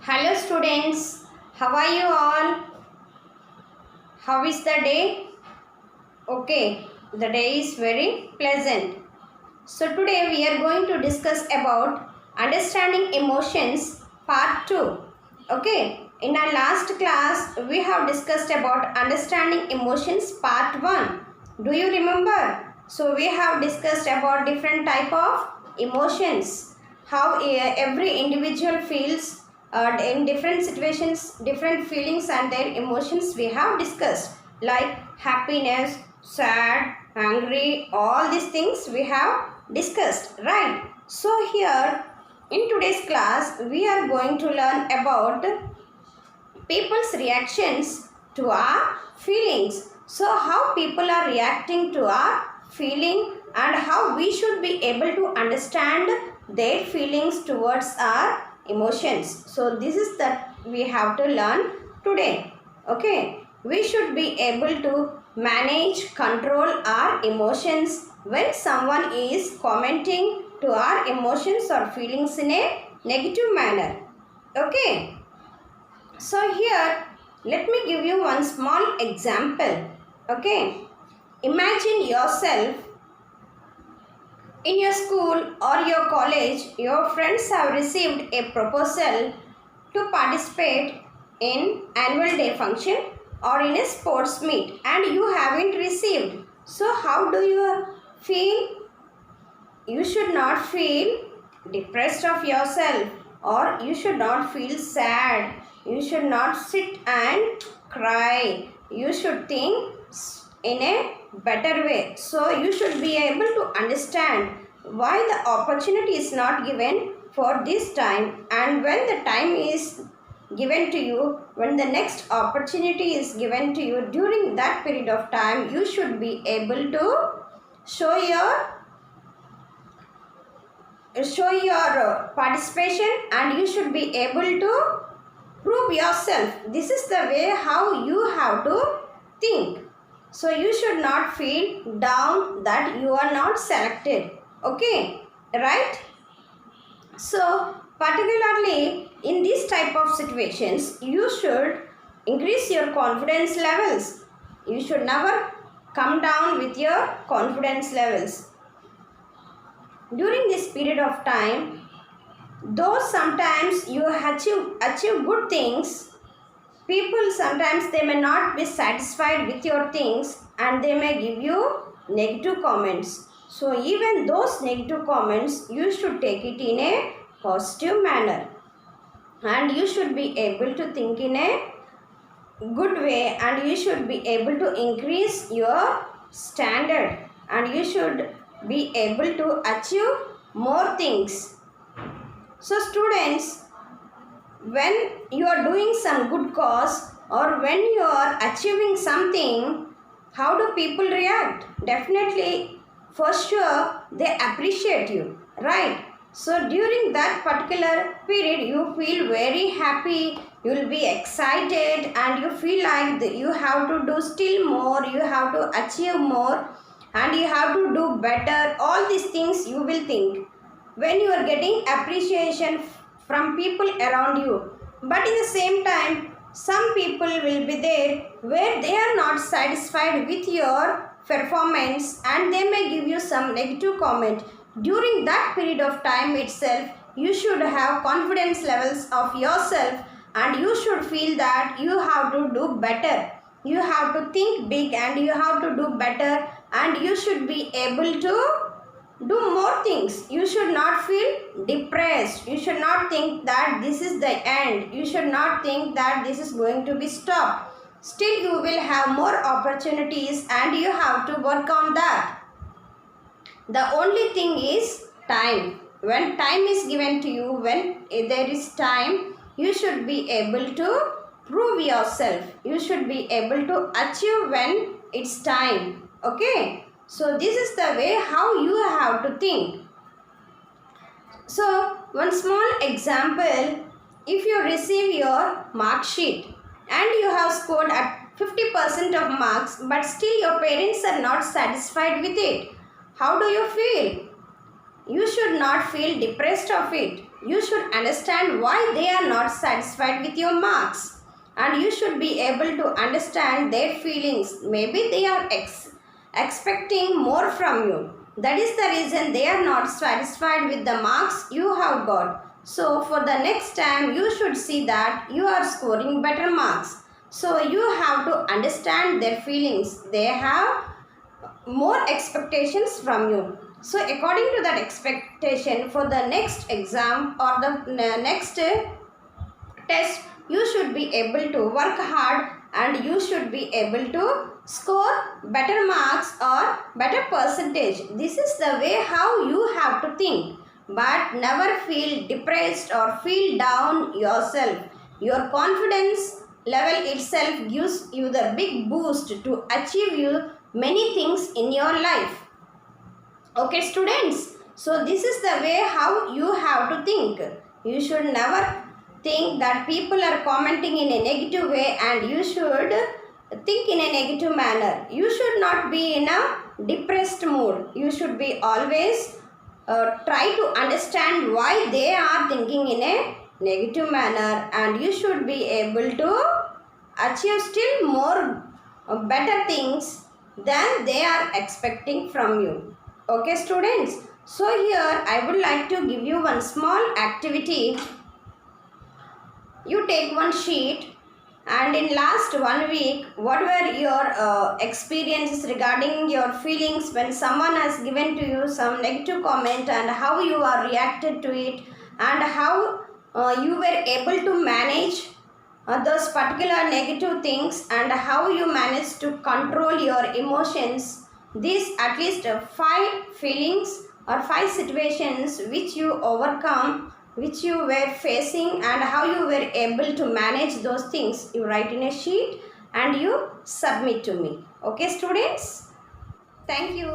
Hello students, how are you all? How is the day? Okay, the day is very pleasant. So today we are going to discuss about understanding emotions part 2. Okay, in our last class we have discussed about understanding emotions part 1. Do you remember? So we have discussed about different type of emotions, how every individual feels in different situations, different feelings and their emotions we have discussed, like happiness, sad, angry, all these things we have discussed, right? So here in today's class we are going to learn about people's reactions to our feelings. So how people are reacting to our feeling and how we should be able to understand their feelings towards our emotions. So this is that we have to learn today. Okay, we should be able to manage, control our emotions when someone is commenting to our emotions or feelings in a negative manner. Okay. So here, let me give you one small example. Okay. Imagine yourself in your school or your college, your friends have received a proposal to participate in annual day function or in a sports meet and you haven't received. So how do you feel? You should not feel depressed of yourself or you should not feel sad. You should not sit and cry. You should think in a better way. So you should be able to understand why the opportunity is not given for this time, and when the time is given to you, when the next opportunity is given to you, during that period of time you should be able to show your participation and you should be able to prove yourself. This is the way how you have to think. So you should not feel down that you are not selected. Okay, right? So particularly in this type of situations, you should increase your confidence levels. You should never come down with your confidence levels. During this period of time, though sometimes you achieve good things, people sometimes they may not be satisfied with your things and they may give you negative comments. So even those negative comments, you should take it in a positive manner and you should be able to think in a good way and you should be able to increase your standard and you should be able to achieve more things. So students, when you are doing some good cause or when you are achieving something, how do people react? Definitely, for sure, they appreciate you, right? So during that particular period, you feel very happy, you will be excited and you feel like you have to do still more, you have to achieve more and you have to do better. All these things you will think when you are getting appreciation from people around you. But in the same time, some people will be there where they are not satisfied with your performance and they may give you some negative comment. During that period of time itself, you should have confidence levels of yourself and you should feel that you have to do better. You have to think big and you have to do better and you should be able to do more things. You should not feel depressed. You should not think that this is the end. You should not think that this is going to be stopped. Still you will have more opportunities and you have to work on that. The only thing is time. When time is given to you, when there is time, you should be able to prove yourself. You should be able to achieve when it's time. Okay. So this is the way how you have to think. So one small example, if you receive your mark sheet and you have scored at 50% of marks but still your parents are not satisfied with it, how do you feel? You should not feel depressed of it. you should understand why they are not satisfied with your marks, and you should be able to understand their feelings. Maybe they are expecting more from you. That is the reason they are not satisfied with the marks you have got. So for the next time, you should see that you are scoring better marks. So you have to understand their feelings. They have more expectations from you. So according to that expectation, for the next exam or the next test, you should be able to work hard and you should be able to score better marks or better percentage. This is the way how you have to think. But never feel depressed or feel down yourself. Your confidence level itself gives you the big boost to achieve you many things in your life. Okay, students. So this is the way how you have to think. You should never think that people are commenting in a negative way and you should think in a negative manner. You should not be in a depressed mood. You should be always try to understand why they are thinking in a negative manner, and you should be able to achieve still more better things than they are expecting from you. Okay, students. So here I would like to give you one small activity. You take one sheet, and in last 1 week, what were your experiences regarding your feelings when someone has given to you some negative comment, and how you are reacted to it, and how you were able to manage those particular negative things, and how you managed to control your emotions. These at least 5 feelings or 5 situations which you overcome, which you were facing, and how you were able to manage those things. You write in a sheet and you submit to me. Okay, students? Thank you.